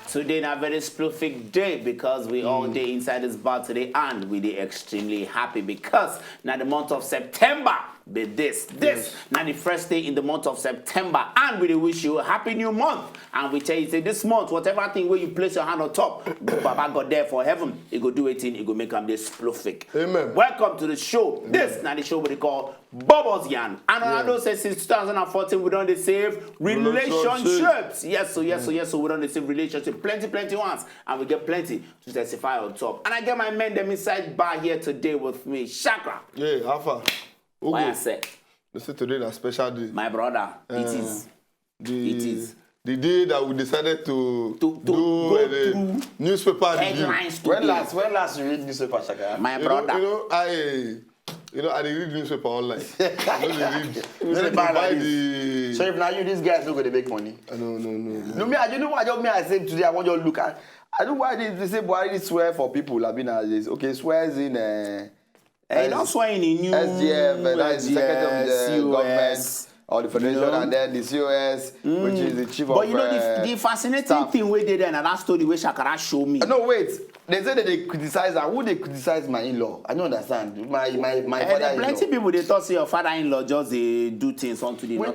Today na very specific day because we all day inside this bar today and we dey extremely happy because now the month of September be this now the first day in the month of September and we dey wish you a happy new month and we tell you say this month whatever thing where you place your hand on top Baba God there for heaven he go do it in he go make am this specific. Amen. Welcome to the show. Amen. This now the show we call Bubbles Yarn and I know say since 2014 we don't save relationships. Yes so we don't save relationship plenty ones and we get plenty to testify on top and I get my men them inside bar here today with me. Chakra. Yeah, Alpha. Why I said? You see today a special day. My brother, it is. It is. The day that we decided to go through newspaper headlines review. When last you read newspaper, Shaka? My brother. I read newspaper online. I buy the. So if now you these guys not going to make money. No. No, me, you know what I said today. I want you to look at. I don't know why they say Buhari swear for people. I've been at this. Okay, swears in. Hey, don't swear in the new SGF, that is the Secretary of the COS. Government or the Federation, and then the COS, which is the chief of. But you know the fascinating staff. thing we did and that story where Shakara show me. No, wait. They say that they criticize her. Who they criticize my in-law? I don't understand. My father-in-law. Plenty people they thought say your father-in-law just they do things onto the Wait,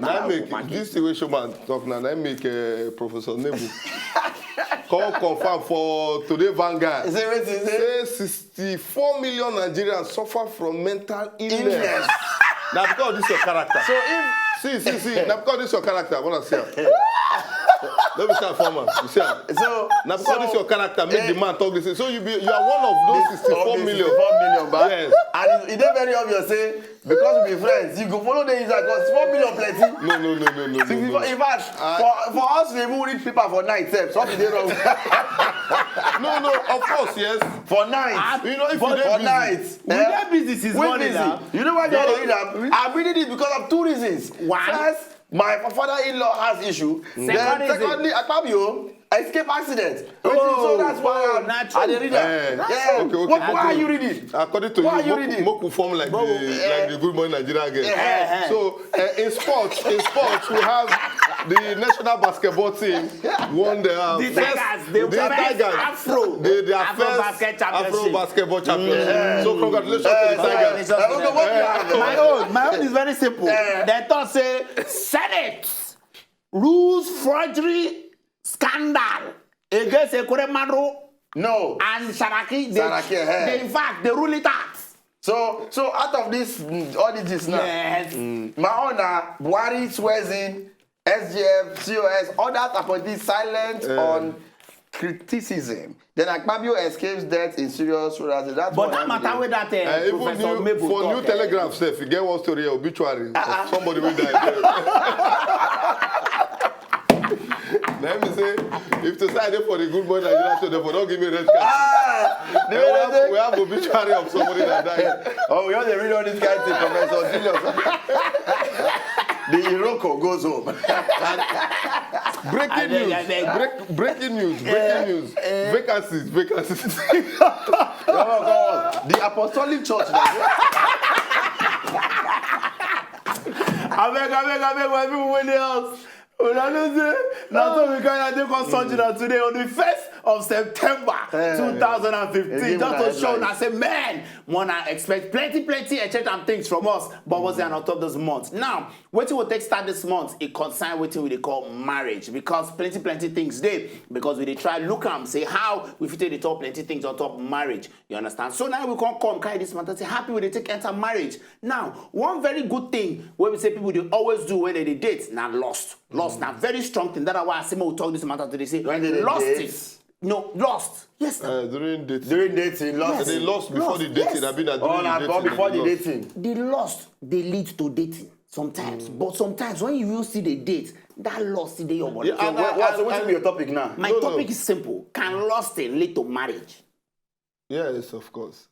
this situation man talk now. I make Professor Nebu confirm for today Vanguard. Say 64 million Nigerians suffer from mental illness. Now because this your character. So if see. Now because this your character, I wanna say. Let me start formal. You see. So now because this your character, make the man talk this. So you are one of those 64 million. 64 million, but yes. And it's very obvious say because we be friends, you go follow the inside because 4 million plenty. No. In fact, for us to even read paper for night, something they wrong. No, of course, yes. For night. You know, if for you for busy. night. We get busy is money now. You know why they read that? I'm reading it because of two reasons. One. First, my father-in-law has issue. Secondly, Akpabio escape accident. So that's why I read that. Okay. Why are you reading? According to Why you, are you reading? Moku form like the Good Morning Nigeria again. So in sports, we have the national basketball team won the Tigers, Afro basketball championship. So congratulations to the Tigers. My own is very simple. They thought say Senate rules forgery scandal against Ekuremadu No. and Saraki. They in fact they rule it out. So out of this audits now, Yes. my owner Buhari swears in SGF, COS, all that appointees silent on criticism. Then Akpabio escapes death in serious road. That's But that matter with that Professor Mabel for talk, New Telegraph stuff, you get one story obituary of somebody will die. Let me say, if to say for the Good Morning Nigeria show, therefore don't give me red card. We have obituary of somebody that died. Oh, we have to read all this guy to Professor Julius. The Iroko goes home. Breaking news. Vacancies. The Apostolic Church. I beg, my people win the house. Now so we can take on surgery today on the 1st of September 2015. Just to show and I say, man, wanna expect plenty and things from us, but what's on top of this month. Now, what will take start this month, it concern what we call marriage because plenty things there because we try look and say how we fit the top plenty things on top of marriage. You understand? So now we can come carry this month and say happy when they take enter marriage. Now, one very good thing where we say people they always do when they date, now lost. Now very strong thing. That's why I say we talk this matter today. Say lost it. No, lost. Yes. During dating. Lost. They lost before the dating. Yes. I've been dating. Before the dating. The lost they lead to dating sometimes, but sometimes when you will see the date, that lost in your body. So what's your topic now? My topic is simple. Can lost lead to marriage? Yes, of course.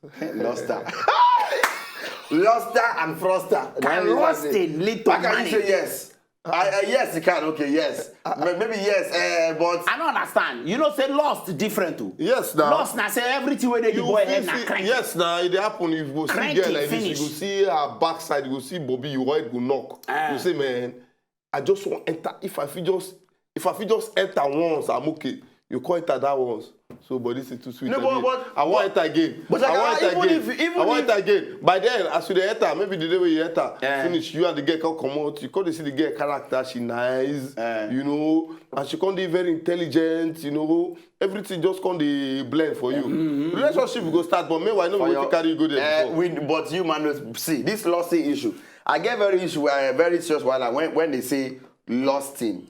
Luster and froster. Can lost lead to marriage? How can you say marriage? yes? Yes, you can. Okay, yes. Maybe yes, but I don't understand. You know, say lost different too. Yes, now. Lost now say everything where they the boy head na crank. Yes, now it happen. You go see Cranky, girl like this, finish. you go see her backside, you go see Bobby, your head go knock. You say, man, I just want enter. If I feel just enter once, I'm okay. You can't enter that once. So, but this is too sweet. No, again. but I want enter again. But I want enter even again. if- I want enter again. By then, as you dey enter, maybe the day when you enter, Yeah. finish, you and the girl come out. You can't see the girl character. She nice, you know, and she can't be very intelligent, you know. Everything just can't dey blend for you. Relationship will go start, but meanwhile, no one carry you go there. Before. But you man, see this losting issue. I get very issue. Very serious when they say losting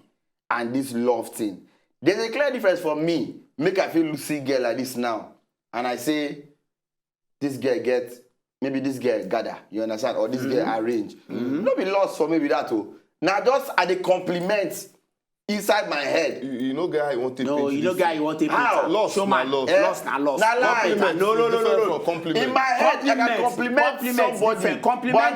and this love thing. There's a clear difference for me. Make I feel see girl like this now, and I say this girl maybe this girl gather. You understand? Or this girl arrange. No be lost for me with that too. Now just at the compliment inside my head. You know, guy, you want to No, you know, guy, you want to How? Lost, Showman, lost. lost, na lost. Na lie. Compliment No. is different from compliment. In my head, I can compliment somebody, different. but I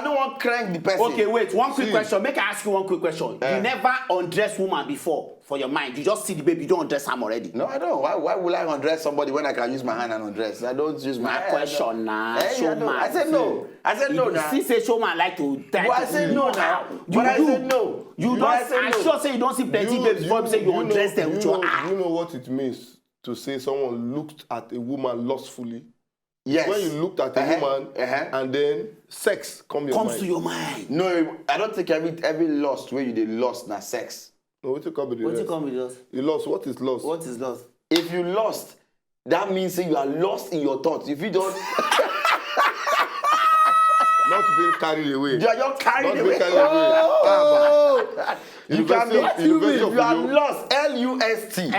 don't want crank the person. Okay, wait. One quick See. question. Make I ask you one quick question. You never undress woman before for your mind. You just see the baby. You don't undress him already. No, I don't. Why will I undress somebody when I can use my hand and undress? I don't use my My hand. question now. Showman. I said no. I said no now. See, say showman like to. But I said no now. But I said no. You But don't. I said I no. sure say you don't see plenty babes before you say you undress them with your eye. You know what it means to say someone looked at a woman lustfully? Yes. When you looked at a woman and then sex comes To your mind. No, I don't think every lost where you did lost na sex. No, what you come with the What you rest? come with us? You lost. What is lost? What is lost? If you lost, that means say you are lost in your thoughts. If you don't, Not being carried away. you are just carried Not away. being carried away. You can mean University of you are Uyo. lost. L-U-S-T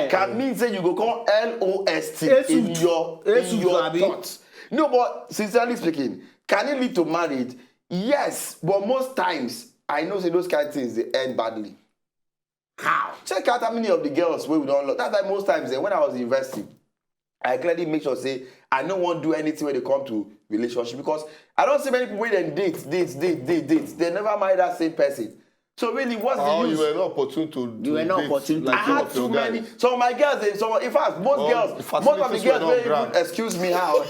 can mean say you go call L-O-S-T in your thoughts. No, but sincerely speaking, can it lead to marriage? Yes, but most times I know say those kind of things they end badly. How? Check out how many of the girls we don't love. That's why most times when I was investing, I clearly make sure say I don't want to do anything when they come to relationship because I don't see many people when they date. They never marry that same person. So really, what's the use? You were not opportune to You were not date opportune. like I some had of your too guys. many. So my girls, in fact, most of the facilities girls were will not even grand. excuse me how.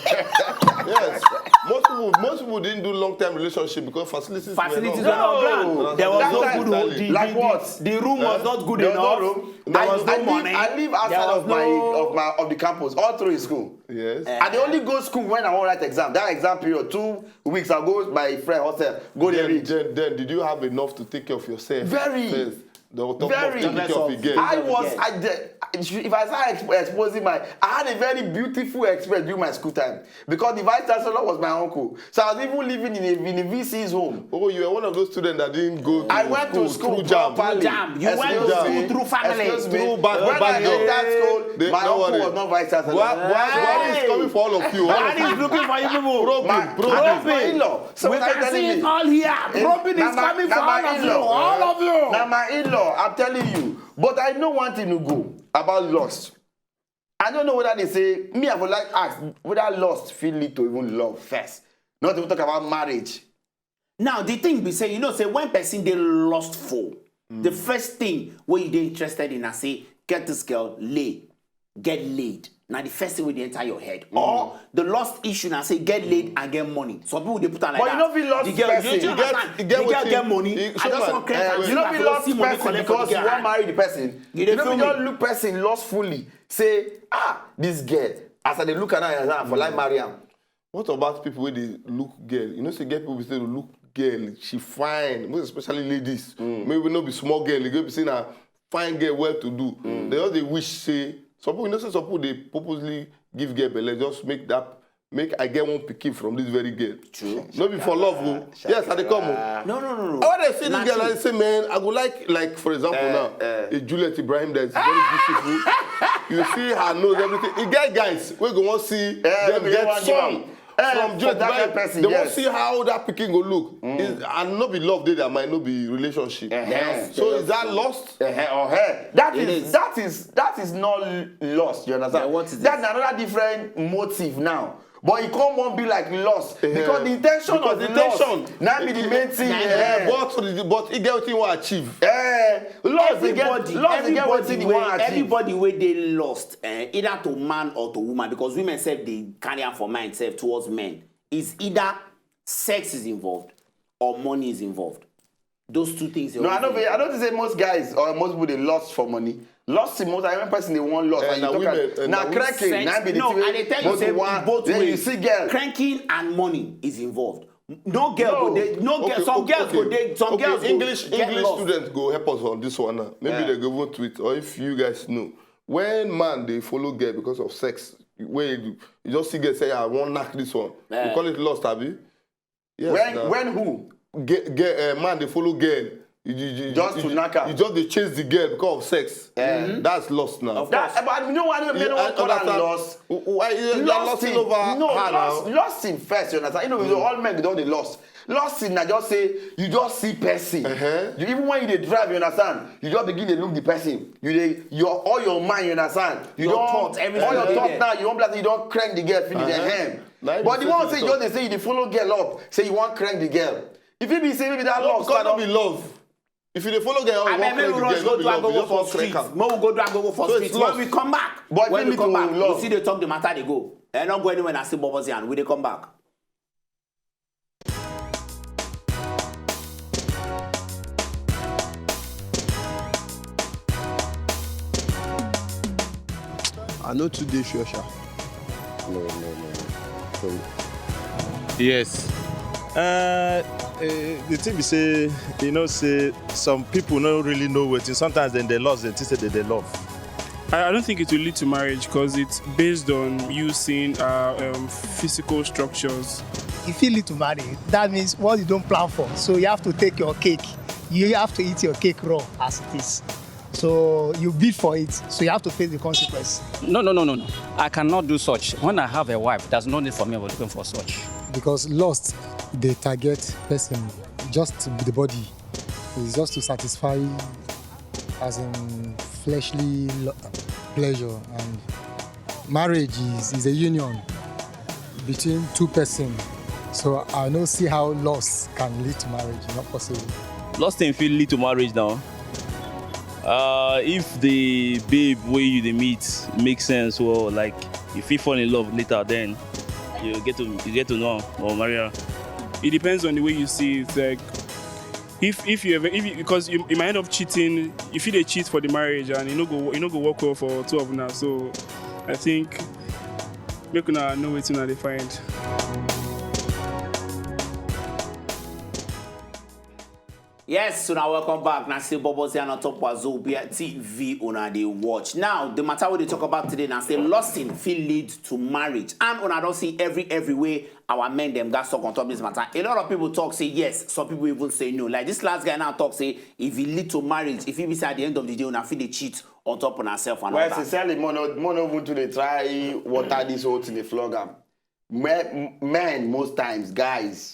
Yes. Most people didn't do long-term relationship because facilities Facilities were were not not No. grand. There was That no time, good. like what? The room was not good There was no enough. room. There was no money. I live outside There was of the campus all through school. Yes. I only go school when I want to write exam. That exam period, 2 weeks, I go with my friend hostel, go there read. Then did you have enough to take care of yourself? Very. First? The top Very. of taking care of your girl. If I start exposing I had a very beautiful experience during my school time because the vice chancellor was my uncle. So I was even living in a VC's home. Oh, you were one of those students that didn't go to I went to school through jam. properly. Jam. You went to school through family. Excuse me. Through bad When I girl. entered school, my don't uncle worry. was not vice chancellor. What is coming for all of you? All of Daddy you. is looking for you people. That's my in-law. So We what are you can telling see me? it all here. Robin is coming for all of you. All of you. Now my in-law, I'm telling you. But I know one thing to go about lust. I don't know whether they say, me I would like to ask, whether lust feel lead to even love first. Not even talk about marriage. Now the thing be say, say when person they lustful, the first thing where you they interested in, I say, get this girl, get laid. Now the first thing will enter your head. Or the lust issue, now say get laid and get money. Some people they put on like But that. you know, be lost the girl, person. you understand? The girl get money. I just want credit. You know, be lost person because you want marry the person. You know, be just look person lustfully. Say, this girl, as I dey look at her, for like marry am. What about people where they look girl? You know, say get people say look girl, she fine, most especially ladies. Maybe not be small girl, they go be saying a fine girl, well to do. They all they wish say. Some people, say some people they purposely give girl belle, just make I get one pikin from this very girl. True. Not be for love, oh. Yes, I they come. No. When I see this girl, I say, man, I go like for example now, a Juliet Ibrahim that's very beautiful. You see her nose, everything. You get guys, we go want see them get some from Juliet Ibrahim. Person, they want see how that pikin go look. And not be love, there might not be relationship. So is that lost? That is not lost. You understand? Yeah, what is That's another different motive now. But it can't won't be like lost because the intention of the lost now be the main thing. But it get what you want to achieve. Everybody where they lost, either to man or to woman, because women say they carry on for mind self towards men, is either sex is involved or money is involved. Those two things. No, I don't say most guys or most people they lost for money. Lost in most I remember person they want lost. And And you now talk women- about and now now cranking. Now be the No, thing and they tell you both say one, both then ways. you see girl. Cranking and money is involved. No girl No. go they, no girl. Okay, Some okay, girls go they, some okay, girls English go get lost. students go help us on this one now. Maybe Yeah. they go vote tweet, or if you guys know, when man they follow girl because of sex, where you just see girl say I won't knock this one, Yeah. you call it lost, Abi? Yes. When who? Man they follow girl. Just to knock her. You just they chase the girl because of sex. That's lost now. That, but you know what I mean? I Call that understand. lost. Why you Lost in over no her lost, now? lost in first. You understand? You know, all men don't they lost. Lost in I just say you just see person. You, even when you dey drive, you understand. You just begin to look the person. You dey all your mind. You understand. You Your don't thoughts, everything all your dey thoughts there. now. You don't blast. You don't crank the girl finish the hand. Now But the you one say say you you just dey say you dey follow girl up. Say you want crank the girl. If it be say maybe that No, love because start not up. be love. If you dey follow girl, I you mean, want maybe crank we the rush girl, go not do be and love. go You just for want crank streets. her. More we go do and go for So it's streets. When lost. we come back, But when really we come to back, love. we see they talk the matter they go. And not go anywhere and see Bubbles and we they come back. I know today sure. No. Yes. The thing be say, say some people don't really know wetin. Sometimes then they lost, then say that they love. I don't think it will lead to marriage because it's based on you seeing physical structures. If you lead to marry, that means what you don't plan for. So you have to take your cake. You have to eat your cake raw as it is. So you bid for it. So you have to face the consequence. No. I cannot do such. When I have a wife, there's no need for me looking for such. Because lust, they target person just with the body. It's just to satisfy as in fleshly pleasure. And marriage is a union between two persons. So I don't see how lust can lead to marriage. Not possible. Lost thing fit lead to marriage now. If the babe where you they meet makes sense, well, like if you fall in love later, then you get to know her or marry her. It depends on the way you see it. Like, because you might end up cheating. If you they cheat for the marriage and you no go work well for two of them now. So I think make una know wetin una dey find. Yes, so now welcome back. Now say Bubbles here on top Wazobia TV una dey watch. Now the matter we dey talk about today now say lusting fit lead to marriage. And una don't see every way our men them got stuck on top of this matter. A lot of people talk say yes, some people even say no. Like this last guy now talk say if it lead to marriage, if he be say at the end of the day una fit dey cheat on top on herself and all Well, that. sincerely, mono even to they try water this whole thing, they flog them. Men, most times, guys,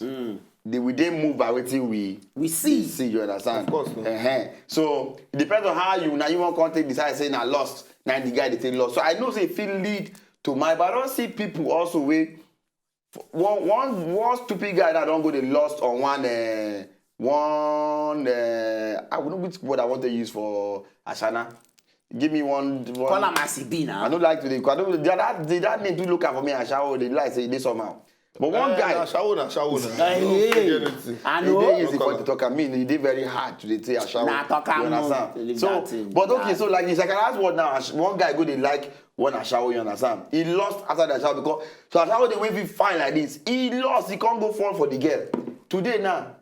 they move by waiting We see. you understand? Of course, no. So it depends on how you want contact decide say na lost. Now the guy they take lost. So I know say it feel lead to my, but I don't see people also with one stupid guy that don't go they lost on I don't know which word I want to use for Ashana. Give me one. Call him Asibi now. I don't like to. I don't. That name do look at for me and shower. They like say this somehow. But one guy. Shawuna. Hey, I know. It is easy for to talk. I mean, it is very hard to say a shower. Nah, talk am You no. understand? Leave So, that thing. but okay, so like this, I can ask what now? One guy go they like when a shower. You understand? He lost after the shower because so a shower the way we fine like this. He lost. He can't go fall for the girl. Today now,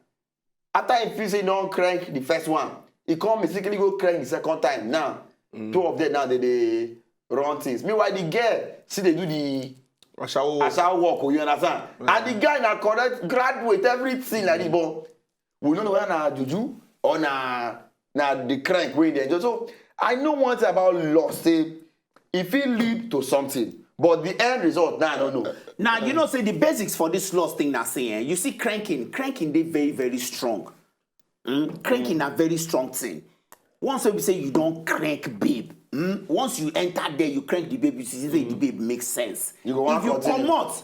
after he feel say don't crank the first one, he can't mistakenly go crank the second time. Now, two of them now they run things. Meanwhile, the girl see they do the. I shall walk, you understand? Yeah. And the guy na correct graduate everything like this, but we don't know whether na juju or na the crank way there. So I know one thing about loss. Say if it lead to something, but the end result, I don't know. Now you know say the basics for this loss thing now saying you see cranking they very strong. Cranking a very strong thing. Once we say you don't crank babe. Once you enter there, you crank the babe, you see the babe makes sense. You go if you come out,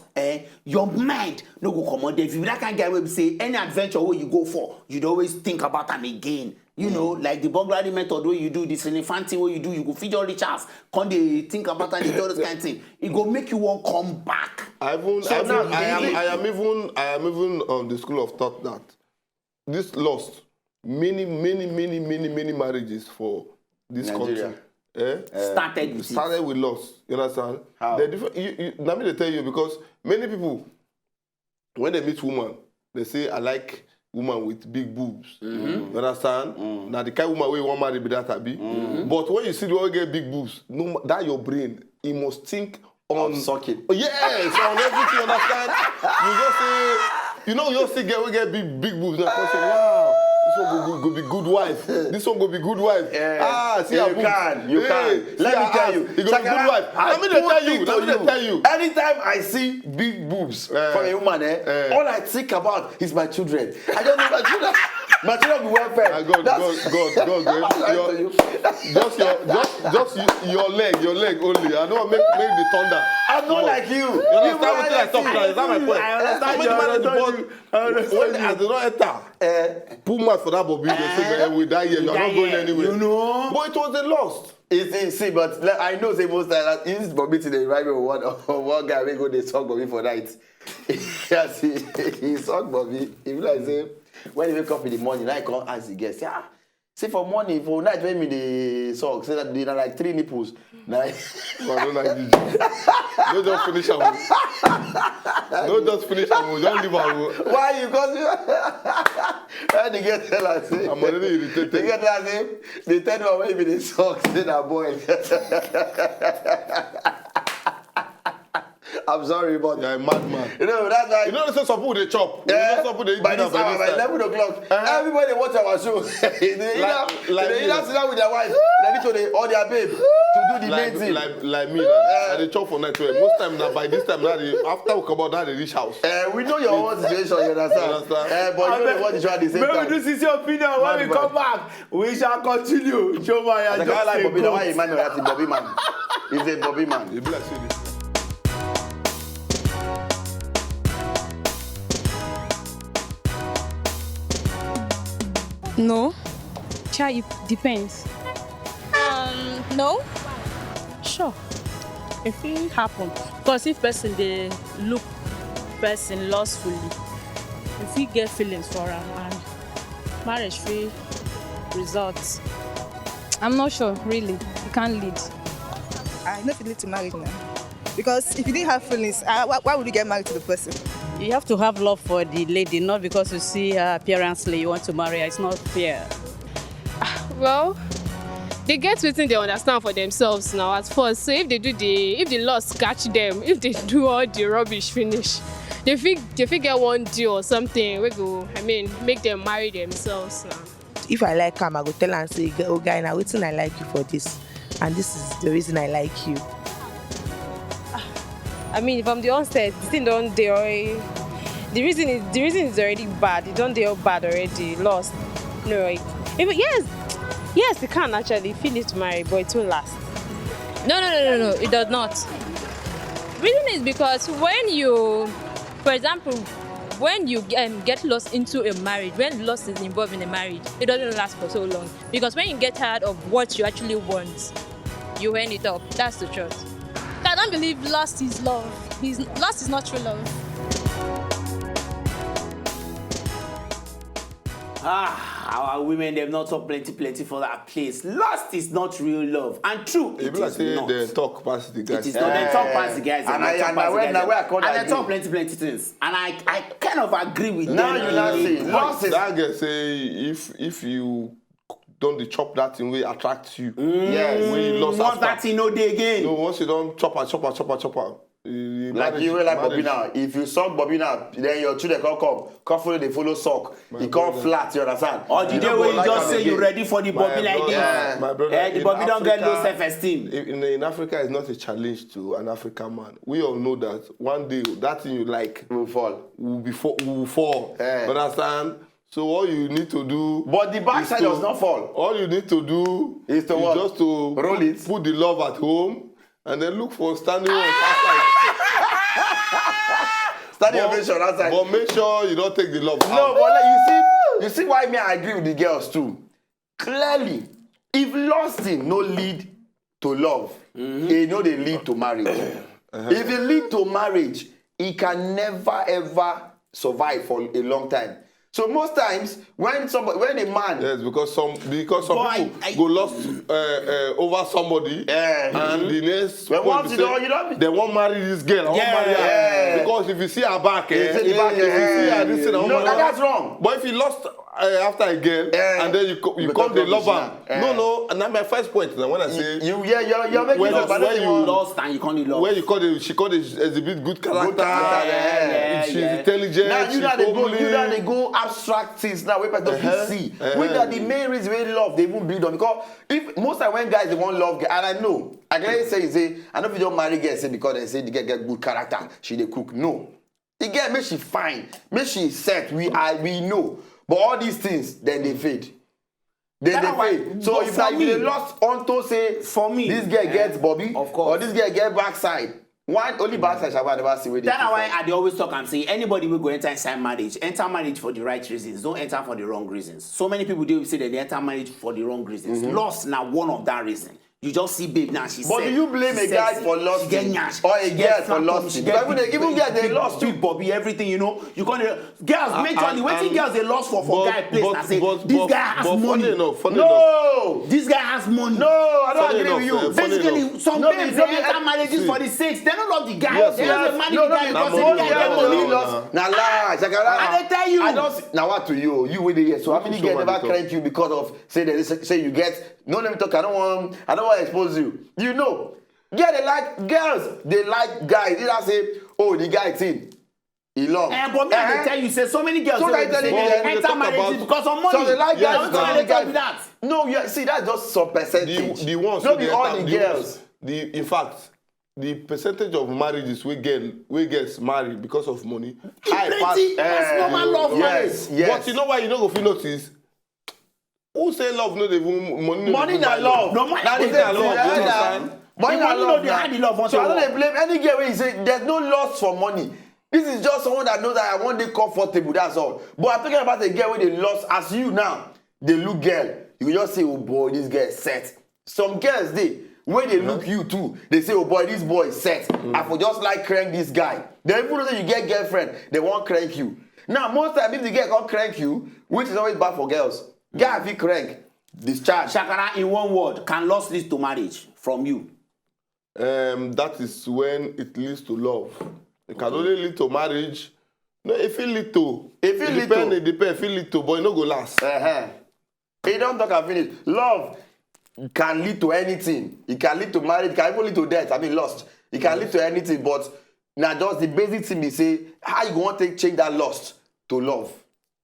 your mind no go come out there. If you that kind of guy where say any adventure where you go for, you'd always think about them again. You know, like the burglary method where you do this elephant thing where you go feed your rich ass, come they think about and they do this kind of thing. It go make you want come back. I am even on the school of thought that this lost many marriages for this Nigeria. country. Started with loss. You understand? How? They're different. Let me tell you, because many people, when they meet woman, they say, I like woman with big boobs. You understand? Now the kind of woman where you want marry be that be. But when you see the one get big boobs, no, that your brain, you must think on sucking. Yes, on everything. You understand? You just say, you know, you just see girl we get big boobs. Now you say, wow. This one go be good wife. This one go be good wife. See you her can. You boobs. can. Let me tell you. He go be good wife. Let me tell you. Anytime I see big boobs from a woman, all I think about is my children. I don't know my children. My children be well fed. Just your leg only. I don't make the thunder. I'm not like you. You understand what I talk about? Is that my point? I understand. When I do not enter, put my for that Bobby. They say we die here. You are not going anywhere. You know. But it was a lost. See, but I know say most times this Bobby today remind me of one guy wey go dey suck Bobby for night. Yes, he suck Bobby. He be like say when he wake up in the morning, I come ask the guest, say for morning, for night when me dey suck, say that they are like 3 nipples. Nah. I don't like you. Don't just finish am. Don't just finish am. Don't leave am. Why you? Because when they get tell us, say, I'm already irritated. They get tell us, say, they tell you when you dey suck, say that boy. I'm sorry, but you're a madman. You know that's why. You know some people they chop. You know some people they eat by this hour, by 11 o'clock, everybody watch our show. They either sit down with their wife, they need to or their babe to do the main thing. Like me, I dey chop for night. Most time now, by this time now, after we come out, now they reach house. We know your own situation, you understand? But you know what is at the same time. This is your opinion. When we come back, we shall continue. Show my I can't like Bobby. Why you man that Bobby man? He's a Bobby man. You be like silly. No. It depends. No. Sure. If it happen, because if person they look person lustfully, if we get feelings for her and marriage free results. I'm not sure, really. You can't lead. I know if you lead to marriage now. Because if you didn't have feelings, why would you get married to the person? You have to have love for the lady, not because you see her appearancely you want to marry her. It's not fair. Well, they get within they understand for themselves now at first. So if the lust catch them, if they do all the rubbish finish, they get one deal or something. Make them marry themselves now. If I like him, I go tell her and say, oh guy, now waiting I like you for this. And this is the reason I like you. I mean, from the onset, the thing don't they already. The reason is already bad. It don't they all bad already. Lost. No, yes, they can actually finish to marry, but it won't last. No. It does not. Reason is because when you, for example, when you get lost into a marriage, when loss is involved in a marriage, it doesn't last for so long. Because when you get tired of what you actually want, you end it up. That's the truth. I don't believe lust is love. Lust is not true love. Our women, they've not talked plenty for that place. Lust is not real love. And true, it is not. They talk past the guys. It is not. They talk past the guys. And they talk plenty things. And I kind of agree with them. Now you not see. Lust is... That guy say, if you don't chop that thing, will attract you. Yes. When you lost once that thing no day again. No, once you don't chop. Like you will like Bobby now. If you suck Bobby now, then your children come follow, they follow suck. He come flat, you understand? Or the day when you just say you're ready for the Bobby like this. My brother, the Bobby don't get low self-esteem. In Africa, it's not a challenge to an African man. We all know that one day, that thing you like will fall. Will fall. Understand? So all you need to do... But the backside does not fall. All you need to do is just to roll it. Put the love at home and then look for standing ones outside. Standing ovation outside. But make sure you don't take the love out. No, but you see why me I agree with the girls too. Clearly, if lusting no lead to love, it no they lead to marriage. If it lead to marriage, it can never ever survive for a long time. So most times when a man because some people go lost over somebody and the next they won't marry this girl. I won't marry her because if you see her back, if you see her this thing, that's wrong. But if you lost after a girl and then you come the lover, no, and that's my first point. Now when I say you're making when you lost and you can't love. When she called it exhibit good character, she's intelligent. Now they go abstract things now. Where people don't see. Which are the main reasons we love they won't build on because if most time when guys they want love, and I know I can say I know if you don't marry girls say because they say the girl get good character, she they cook. No, the girl make she fine, make she set. We know. But all these things, then they fade. Then they fade. So if like they lost onto say, for me, this girl gets Bobby, of course, or this girl get backside. One only backside shall never see where they. That's why I always talk and say anybody will go enter inside marriage. Enter marriage for the right reasons. Don't enter for the wrong reasons. So many people do say that they enter marriage for the wrong reasons. Lost now one of that reason. You just see babe now. But do you blame a guy for lost or a girl for lost? Even girls they lost too. Bobby, everything you know. You can't girls majorly waiting girls they lost for guy place. I say this guy has money. No, this guy has money. No, I don't agree with you. Basically, some babes they enter marriages for the six. They don't love the guy. They don't marry the guy because the guy get money. Now lie, I tell you. I don't. Now what to you? You with it? So how many girls never crank you because of say you get? No, let me talk. I don't want to expose you. You know, yeah, they like girls. They like guys. They don't say, oh, the guy thing. He love. But me, I tell you, say so many girls. So they enter marriage because of money. So they like guys. No, yeah. See, that's just some percentage. The ones. Not all the girls. In fact, the percentage of marriages we gets married because of money. That's normal love marriage. Yes. But you know why you don't go feel notice? Who say love no dey money? Money na love. No money na love. Money na love. They had the love. So I don't blame any girl when you say there's no loss for money. This is just someone that knows that I want to be comfortable. That's all. But I'm talking about a girl where they lost as you now. They look girl. You can just say, oh boy, this girl is set. Some girls when they look you too, they say, oh boy, this boy is set. I for just like crank this guy. Then even though you get girlfriend, they won't crank you. Now most time if the girl can't crank you, which is always bad for girls. Guy, if you crank, discharge. Shakara, in one word, can loss lead to marriage from you? That is when it leads to love. It can only lead to marriage. No, if it lead to. It depends. If it lead to, but it no go last. It don't talk and finish. Love can lead to anything. It can lead to marriage. It can even lead to death. I mean, lost. It can lead to anything. But now, just the basic thing we say, how you want to change that lost to love?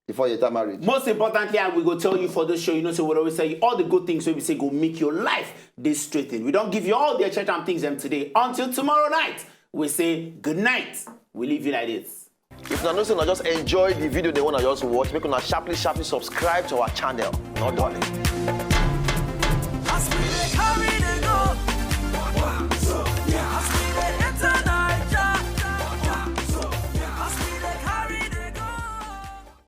Before you enter marriage. Most importantly, I will go tell you for this show, you know, so we always say all the good things we say go make your life this straightened. We don't give you all the extra things them today. Until tomorrow night, we say good night. We leave you like this. If you know, just enjoy the video they want to just watch, make sure sharply subscribe to our channel. Not darling.